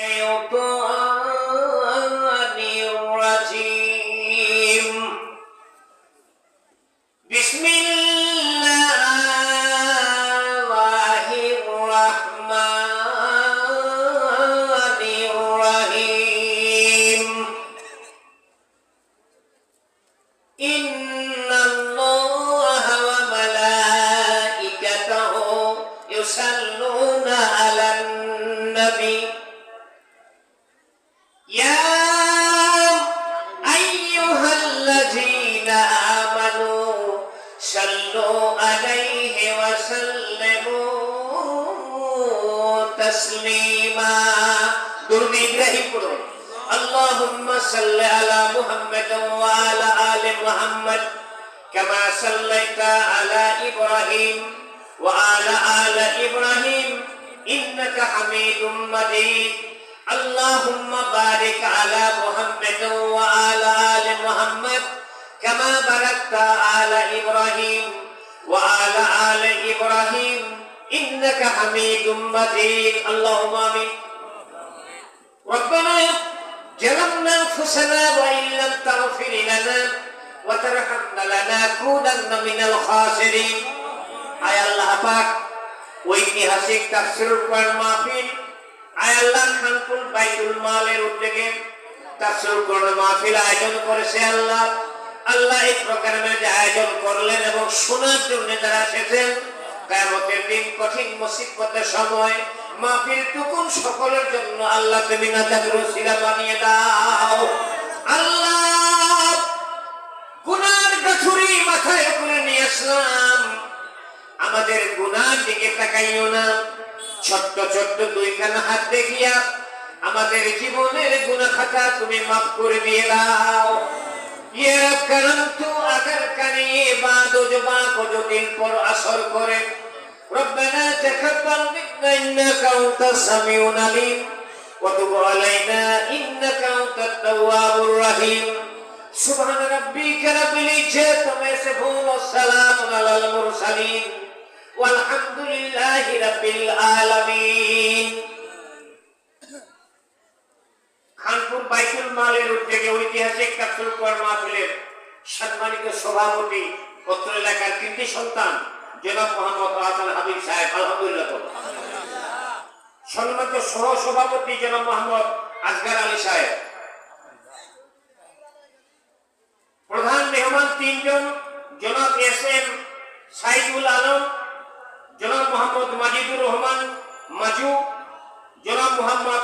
الشيطان الرجيم بسم الله الرحمن الرحيم إن الله وملائكته يصلون على النبي يا أيها الذين آمنوا صلوا عليه وسلموا تسليما درود إبراهيم পড়ুন اللهم صل على محمد وعلى آل محمد كما صليت على إبراهيم وعلى آل إبراهيم إنك حميد مجيد اللهم بارك على محمد وعلى آل محمد كما باركت على إبراهيم وعلى آل إبراهيم إنك حميد مجيد اللهم آمين ربنا ظلمنا أنفسنا وإن لم تغفر لنا وترحمنا لنكونن من الخاسرين আয় আল্লাহ পাক ঐতিহাসিক তাফসীরুল কোরআন মাহফিল আয় আল্লাহ খানপুর বাইতুল মালের উদ্যোগে তাফসীরুল কোরআন মাহফিল আয়োজন করেছে আল্লাহ আল্লাহ এই প্রোগ্রামের যে আয়োজন করলেন এবং শোনার জন্য যারা এসেছেন কিয়ামতের দিন কঠিন মুসিবতের সময় মাহফিল টুকুন সকলের জন্য আল্লাহ তুমি নাজাতের ওসিলা বানিয়ে দাও আল্লাহ গুনার গাছুরি মাথায় করে নিয়ে আসলাম আমাদের গুনার দিকে তাকাইও না ছোট্ট ছোট্ট দুইখানা হাত দেখিয়া আমাদের জীবনের গুনাহ খাতা তুমি মাফ করে দিয়ে দাও ইয়া রব করম তু আগার কানে ইবাদত জবা কো जो दिल पर असर करे ربنا تقبل منا انك انت السميع العليم وتب علينا انك انت التواب الرحيم سبحان ربك رب العزة عما يصفون والسلام على المرسلين والحمد لله رب العالمين খানপুর বাইতুল মালের উদ্যোগে ঐতিহাসিক তাফসীরুল কোরআন মাহফিলের সম্মানিত সভাপতি পত্র এলাকার কৃতি সন্তান জনাব মোহাম্মদ হাসান হাবিব সাহেব আলহামদুলিল্লাহ সম্মানিত সহ সভাপতি জনাব মোহাম্মদ আসগার আলী সাহেব প্রধান মেহমান তিনজন জনাব এস এম সাইদুল আলম জনাব মোহাম্মদ মাজিদুর রহমান মাজু জনাব মোহাম্মদ